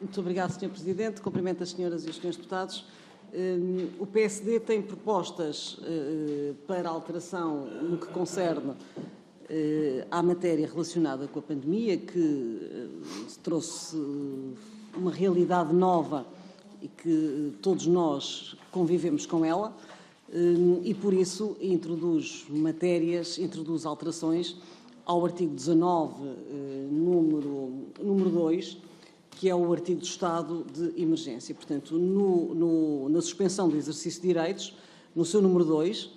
Muito obrigado, Sr. Presidente. Cumprimento as senhoras e os senhores deputados. O PSD tem propostas para alteração no que concerne à matéria relacionada com a pandemia, que trouxe uma realidade nova e que todos nós convivemos com ela, e por isso introduz alterações ao artigo 19, número 2, que é o artigo do estado de emergência. Portanto, na suspensão do exercício de direitos, no seu número 2,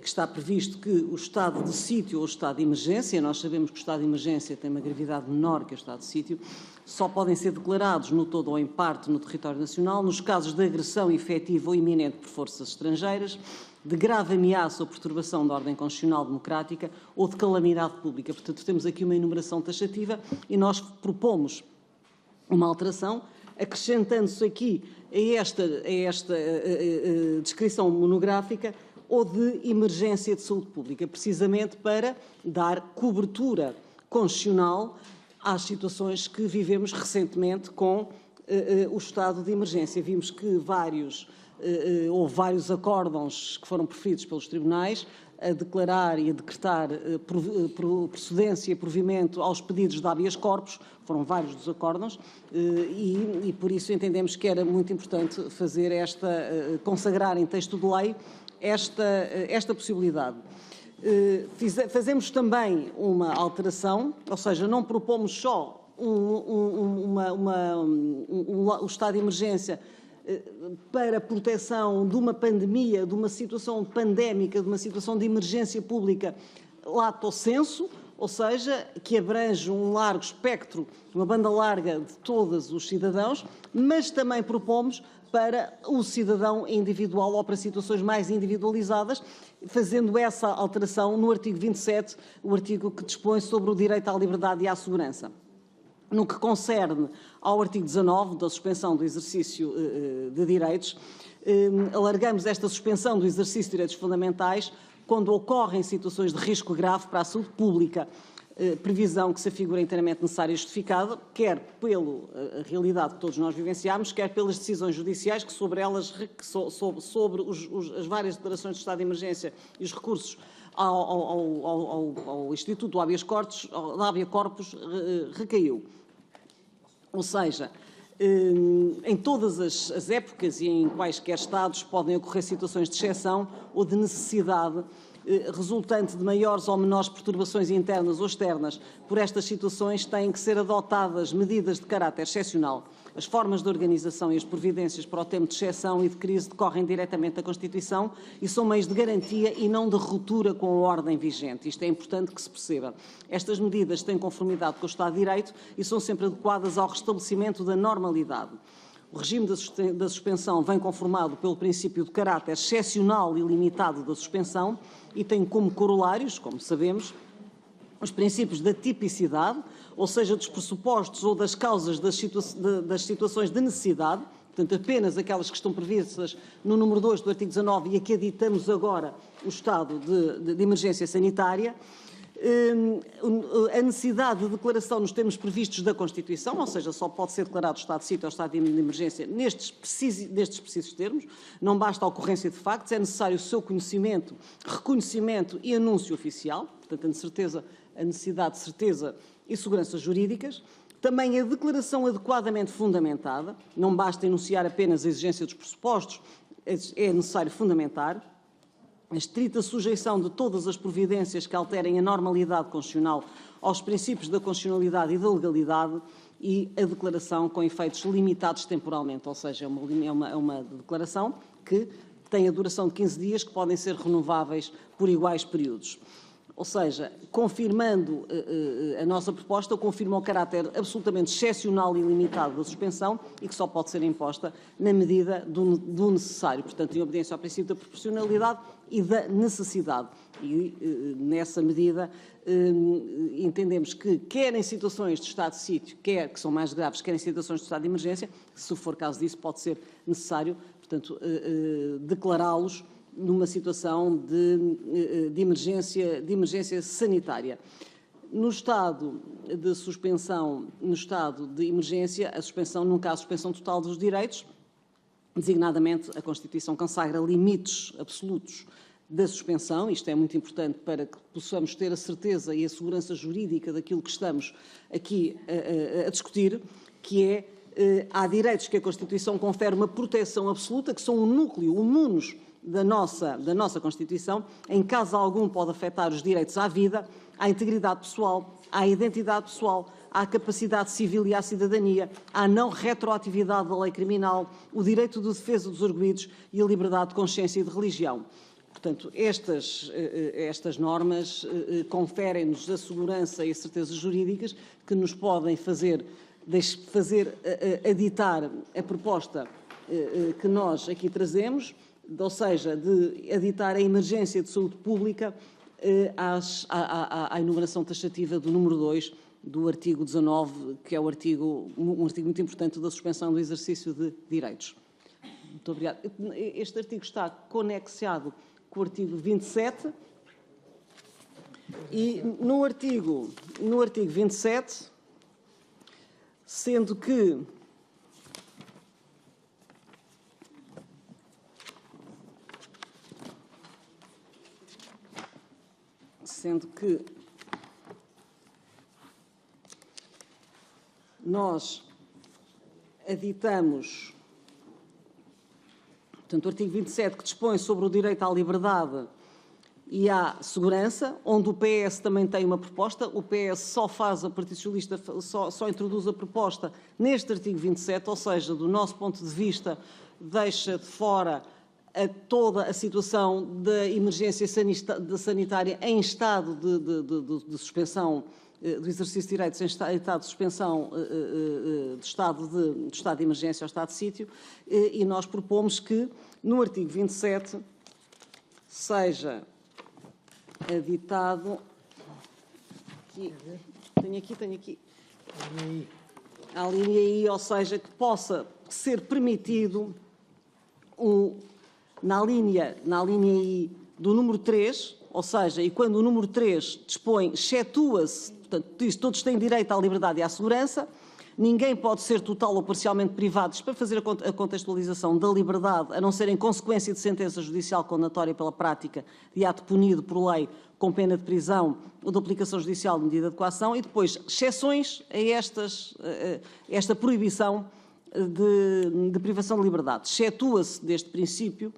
que está previsto que o estado de sítio ou o estado de emergência, nós sabemos que o estado de emergência tem uma gravidade menor que o estado de sítio, só podem ser declarados no todo ou em parte no território nacional, nos casos de agressão efetiva ou iminente por forças estrangeiras, de grave ameaça ou perturbação da ordem constitucional democrática ou de calamidade pública. Portanto, temos aqui uma enumeração taxativa e nós propomos uma alteração, acrescentando-se aqui a esta descrição monográfica ou de emergência de saúde pública, precisamente para dar cobertura constitucional às situações que vivemos recentemente com o estado de emergência. Vimos que houve vários acórdãos que foram proferidos pelos tribunais a declarar e a decretar procedência e provimento aos pedidos de habeas corpus, foram vários dos acórdãos, e por isso entendemos que era muito importante fazer consagrar em texto de lei esta possibilidade. Fazemos também uma alteração, ou seja, não propomos só o estado de emergência para a proteção de uma pandemia, de uma situação pandémica, de uma situação de emergência pública lato sensu, ou seja, que abrange um largo espectro, uma banda larga de todos os cidadãos, mas também propomos para o cidadão individual ou para situações mais individualizadas, fazendo essa alteração no artigo 27, o artigo que dispõe sobre o direito à liberdade e à segurança. No que concerne ao artigo 19, da suspensão do exercício de direitos, alargamos esta suspensão do exercício de direitos fundamentais quando ocorrem situações de risco grave para a saúde pública, previsão que se afigura inteiramente necessária e justificada, quer pela realidade que todos nós vivenciamos, quer pelas decisões judiciais que sobre as várias declarações de estado de emergência e os recursos ao Instituto do Habeas Corpus recaiu. Ou seja, em todas as épocas e em quaisquer estados podem ocorrer situações de exceção ou de necessidade resultante de maiores ou menores perturbações internas ou externas. Por estas situações têm que ser adotadas medidas de caráter excepcional. As formas de organização e as providências para o tempo de exceção e de crise decorrem diretamente da Constituição e são meios de garantia e não de ruptura com a ordem vigente. Isto é importante que se perceba. Estas medidas têm conformidade com o Estado de Direito e são sempre adequadas ao restabelecimento da normalidade. O regime da suspensão vem conformado pelo princípio de caráter excepcional e limitado da suspensão e tem como corolários, como sabemos, os princípios da tipicidade, ou seja, dos pressupostos ou das causas das situações de necessidade, portanto, apenas aquelas que estão previstas no número 2 do artigo 19 e a que aditamos agora o estado de emergência sanitária, a necessidade de declaração nos termos previstos da Constituição, ou seja, só pode ser declarado o estado de sítio ou estado de emergência nestes precisos termos, não basta a ocorrência de factos, é necessário o seu conhecimento, reconhecimento e anúncio oficial, portanto, a necessidade de certeza e segurança jurídicas, também a declaração adequadamente fundamentada, não basta enunciar apenas a exigência dos pressupostos, é necessário fundamentar, a estrita sujeição de todas as providências que alterem a normalidade constitucional aos princípios da constitucionalidade e da legalidade e a declaração com efeitos limitados temporalmente, ou seja, é uma declaração que tem a duração de 15 dias que podem ser renováveis por iguais períodos. Ou seja, confirmando a nossa proposta, confirma o caráter absolutamente excepcional e limitado da suspensão e que só pode ser imposta na medida do necessário, portanto, em obediência ao princípio da proporcionalidade e da necessidade. E, nessa medida, entendemos que, quer em situações de estado de sítio, quer que são mais graves, quer em situações de estado de emergência, se for caso disso, pode ser necessário, portanto, declará-los numa situação de emergência sanitária. No estado de suspensão, no estado de emergência, a suspensão, nunca há suspensão total dos direitos, designadamente a Constituição consagra limites absolutos da suspensão, isto é muito importante para que possamos ter a certeza e a segurança jurídica daquilo que estamos aqui a discutir, que é, há direitos que a Constituição confere uma proteção absoluta, que são o núcleo, o munus da nossa Constituição, em caso algum pode afetar os direitos à vida, à integridade pessoal, à identidade pessoal, à capacidade civil e à cidadania, à não retroatividade da lei criminal, o direito de defesa dos arguidos e a liberdade de consciência e de religião. Portanto, estas normas conferem-nos a segurança e a certeza jurídicas que nos podem fazer aditar a proposta que nós aqui trazemos, ou seja, de aditar a emergência de saúde pública à enumeração taxativa do número 2 do artigo 19, que é um artigo muito importante da suspensão do exercício de direitos. Muito obrigada. Este artigo está conexado com o artigo 27 e no artigo 27, sendo que nós aditamos, portanto, o artigo 27 que dispõe sobre o direito à liberdade e à segurança, onde o PS também tem uma proposta, o PS só faz, o Partido Socialista só introduz a proposta neste artigo 27, ou seja, do nosso ponto de vista, deixa de fora toda a situação da emergência sanitária em estado de suspensão do exercício de direitos, em estado de suspensão de estado de emergência ou estado de sítio, e nós propomos que no artigo 27 seja aditado, tenho aqui, a linha I, ou seja, que possa ser permitido na linha I do número 3, ou seja, e quando o número 3 dispõe, excetua-se, portanto, diz todos têm direito à liberdade e à segurança, ninguém pode ser total ou parcialmente privado, para fazer a contextualização da liberdade, a não ser em consequência de sentença judicial condenatória pela prática de ato punido por lei com pena de prisão ou de aplicação judicial de medida de coação, e depois exceções a esta proibição de privação de liberdade. Excetua-se deste princípio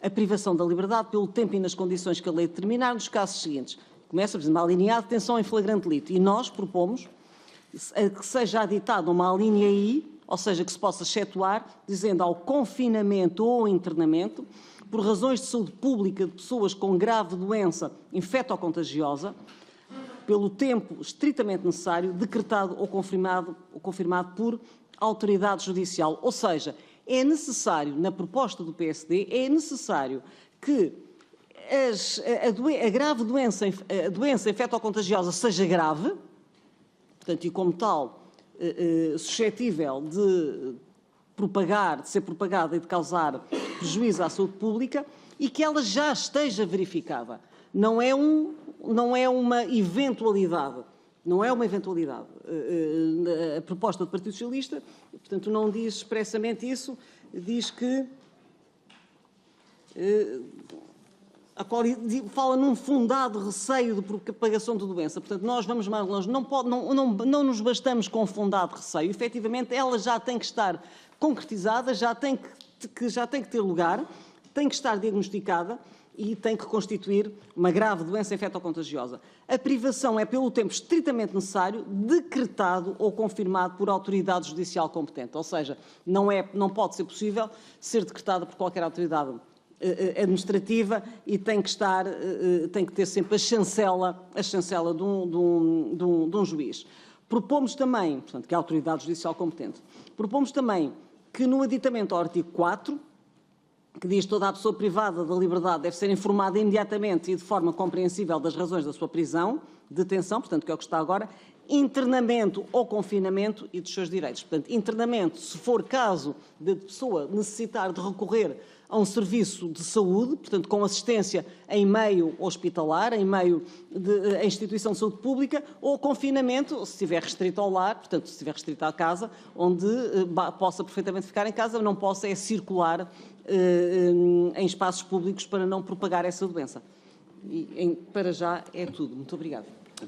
a privação da liberdade pelo tempo e nas condições que a lei determinar nos casos seguintes. Começa, por exemplo, a linha A, detenção em flagrante delito, e nós propomos que seja aditada uma linha I, ou seja, que se possa excetuar, dizendo ao confinamento ou internamento, por razões de saúde pública de pessoas com grave doença infecto-contagiosa, pelo tempo estritamente necessário, decretado ou confirmado por autoridade judicial. Ou seja, é necessário, na proposta do PSD, é necessário que a grave doença, a doença infecto-contagiosa seja grave, portanto, e como tal, suscetível de ser propagada e de causar prejuízo à saúde pública, e que ela já esteja verificada. Não é uma eventualidade. Não é uma eventualidade. A proposta do Partido Socialista, portanto, não diz expressamente isso, diz que fala num fundado receio de propagação de doença. Portanto, nós vamos mais longe. Não nos bastamos com fundado receio. Efetivamente, ela já tem que estar concretizada, já tem que ter lugar, tem que estar diagnosticada e tem que constituir uma grave doença infecto-contagiosa. A privação é pelo tempo estritamente necessário, decretado ou confirmado por autoridade judicial competente. Ou seja, não pode ser possível ser decretada por qualquer autoridade administrativa e tem que ter sempre a chancela de um juiz. Propomos também, portanto, que é a autoridade judicial competente, propomos também que no aditamento ao artigo 4, que diz que toda a pessoa privada da liberdade deve ser informada imediatamente e de forma compreensível das razões da sua prisão, detenção, portanto, que é o que está agora, internamento ou confinamento e dos seus direitos. Portanto, internamento, se for caso de pessoa necessitar de recorrer a um serviço de saúde, portanto, com assistência em meio hospitalar, em meio de instituição de saúde pública, ou confinamento, se estiver restrito ao lar, portanto, se estiver restrito à casa, onde possa perfeitamente ficar em casa, não possa circular em espaços públicos para não propagar essa doença. Para já é tudo. Muito obrigada.